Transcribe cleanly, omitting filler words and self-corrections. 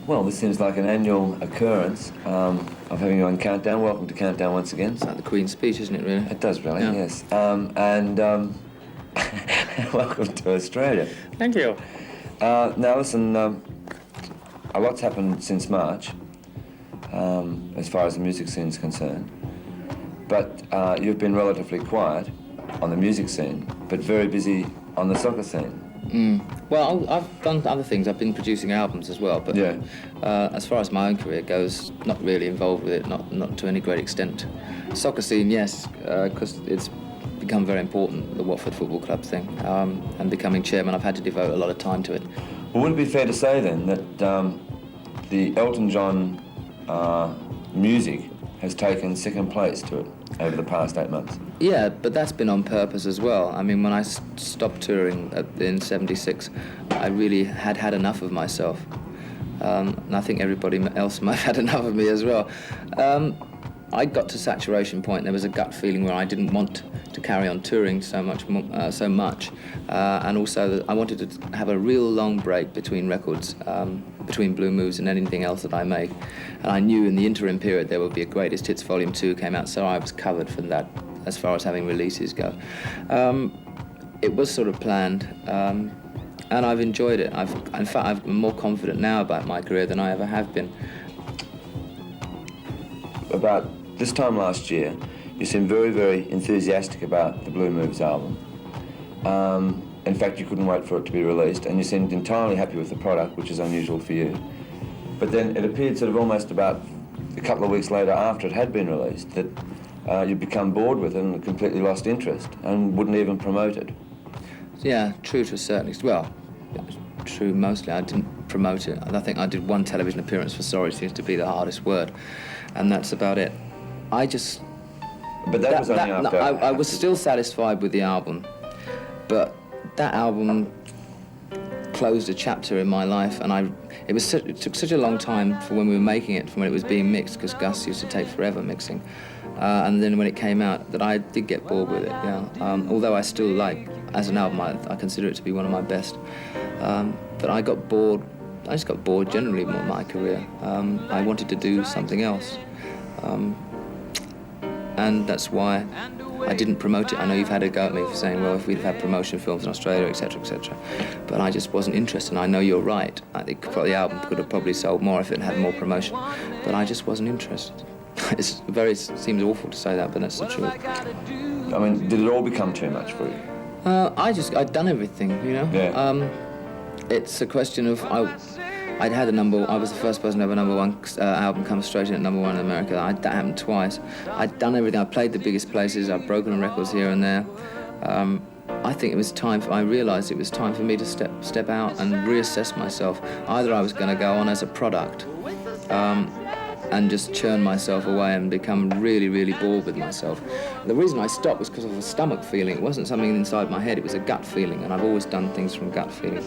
Well, this seems like an annual occurrence of having you on Countdown. Welcome to Countdown once again. It's like the Queen's speech, isn't it, really? It does, really, Yeah. yes. Welcome to Australia. Thank you. Now, listen, a lot's happened since March, as far as the music scene is concerned. But you've been relatively quiet on the music scene, but very busy on the soccer scene. Well, I've done other things. I've been producing albums as well, but Yeah. As far as my own career goes, not really involved with it, not to any great extent. Soccer scene, yes, because it's become very important, the Watford Football Club thing, and becoming chairman, I've had to devote a lot of time to it. Well, would it be fair to say then that the Elton John music has taken second place to it over the past 8 months? Yeah, but that's been on purpose as well. I mean, when I stopped touring in '76, I really had enough of myself. And I think everybody else might have had enough of me as well. I got to saturation point. There was a gut feeling where I didn't want to carry on touring so much, and also that I wanted to have a real long break between records, between Blue Moves and anything else that I make. And I knew in the interim period there would be a Greatest Hits Volume 2 came out, so I was covered from that as far as having releases go. It was sort of planned, and I've enjoyed it. In fact, I'm more confident now about my career than I ever have been. About this time last year, you seemed very, very enthusiastic about the Blue Moves album. In fact, you couldn't wait for it to be released, and you seemed entirely happy with the product, which is unusual for you. But then it appeared sort of almost about a couple of weeks later after it had been released that you'd become bored with it and completely lost interest and wouldn't even promote it. Yeah, true to a certain extent. Well, true mostly. I didn't promote it. I think I did one television appearance for Sorry seems to be the hardest word, and that's about it. I just... But that was only after... I was still satisfied with the album, but that album closed a chapter in my life, and it took such a long time from when we were making it, from when it was being mixed, because Gus used to take forever mixing, and then when it came out, that I did get bored with it, yeah. Although I still like, as an album, I consider it to be one of my best. But I got bored. I just got bored generally with my career. I wanted to do something else. And that's why I didn't promote it. I know you've had a go at me for saying, well, if we'd had promotion films in Australia, etc., etc. But I just wasn't interested, and I know you're right. I think the album could have probably sold more if it had more promotion, but I just wasn't interested. It seems awful to say that, but that's the truth. I mean, did it all become too much for you? I'd done everything, you know? Yeah. It's a question of, I was the first person to have a #1 album come straight in at #1 in America. That happened twice. I'd done everything. I played the biggest places. I'd broken on records here and there. I think it was time. I realised it was time for me to step out and reassess myself. Either I was going to go on as a product and just churn myself away and become really, really bored with myself. The reason I stopped was because of a stomach feeling. It wasn't something inside my head. It was a gut feeling, and I've always done things from gut feeling.